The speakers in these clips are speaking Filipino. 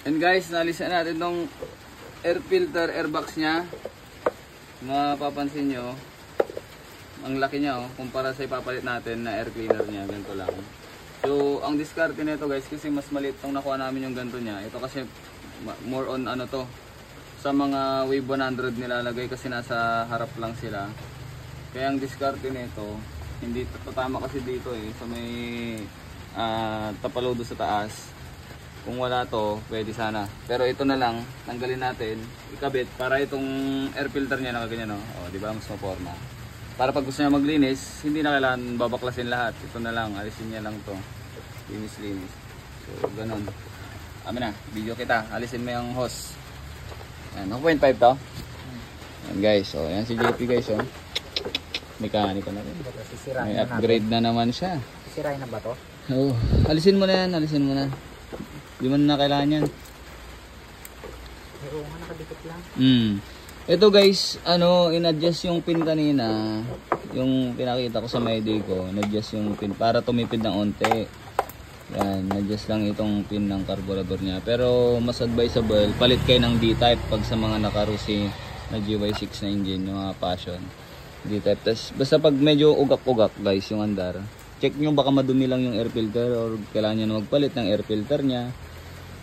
And guys, nalisan natin tong air filter, airbox niya. Mapapansin nyo, ang laki niya kumpara sa ipapalit natin na air cleaner niya, ganito lang. So, ang diskarte nito guys, kasi mas maliit tong nakuha namin yung ganito niya. Ito kasi more on ano to, sa mga Wave 100 nilalagay kasi nasa harap lang sila. Kaya ang diskarte nito, hindi tatama kasi dito sa may tapalodo sa taas. Kung wala to, pwede sana. Pero ito na lang, tanggalin natin, ikabit para itong air filter niya nakaganyan di ba, mas maporma. Para pag gusto niya maglinis, hindi na kailangan babaklasin lahat. Ito na lang, alisin niya lang to. Linis. So, ganun. Amin na, video kita. Alisin mo yung hose. Yan, 0.5 to. Yan guys, so yan si JP guys mekaniko na rin. May upgrade na naman siya. Sisirain na ba to? Oo, alisin mo na yan, alisin mo na. Di mo na kailangan yan. Pero nga nakadikit lang. Ito guys, in-adjust yung pin kanina. Yung pinakita ko sa Mayday ko, in-adjust yung pin para tumipid ng onte. Yan, adjust lang itong pin ng carburetor niya. Pero mas advisable, palit kayo ng D-type pag sa mga nakarusi na GY6 na engine, yung mga Passion. D-type. Tas, basta pag medyo ugak-ugak guys yung andar, check nyo baka madumi lang yung air filter or kailangan nyo na magpalit ng air filter niya.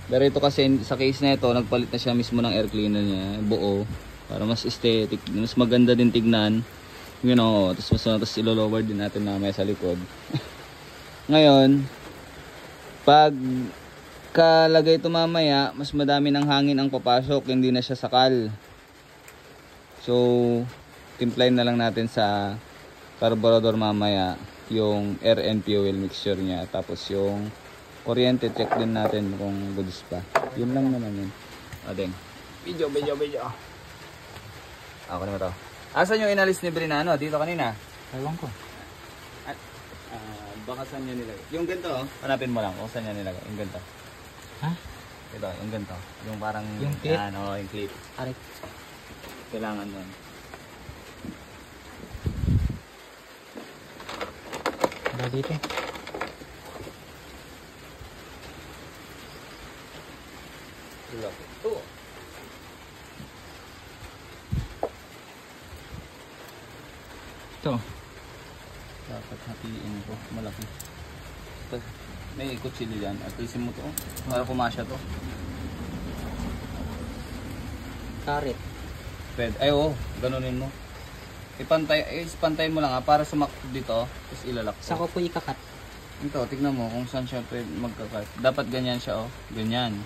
Pero ito kasi sa case na ito, nagpalit na siya mismo ng air cleaner niya, buo. Para mas aesthetic, mas maganda din tignan. Tapos ilo-lower din natin mamaya sa likod. Ngayon, pag kalagay ito mamaya, mas madami ng hangin ang papasok, hindi na siya sakal. So, timplayin na lang natin sa carburetor mamaya yung air and fuel mixture niya. Tapos yung kuryente, check din natin kung goods pa. Yun lang naman yun. Adeng. Video. Ako naman to. Asan yung inalis ni Brinano? Dito kanina. Ewan ko. Baka saan nyo nilagay. Yung ganito, hanapin mo lang kung saan nyo nilagay. Yung ganito. Ha? Ito, yung ganito. Yung parang, yung clip? Yung clip. Arit. Kailangan nun. Wala dito. Ito. Ito. Dapat hatiin ko. Malaki. Ito. May kutsilyo dyan. At isin mo to. Para pumasya to. Karit. Pwede. Ay oo. Ganunin mo. Ipantayin mo lang para sumakot dito. Tapos ilalak Sa ko po ikakat. Ito, tignan mo kung saan siya pwede magkakat. Dapat ganyan siya Ganyan.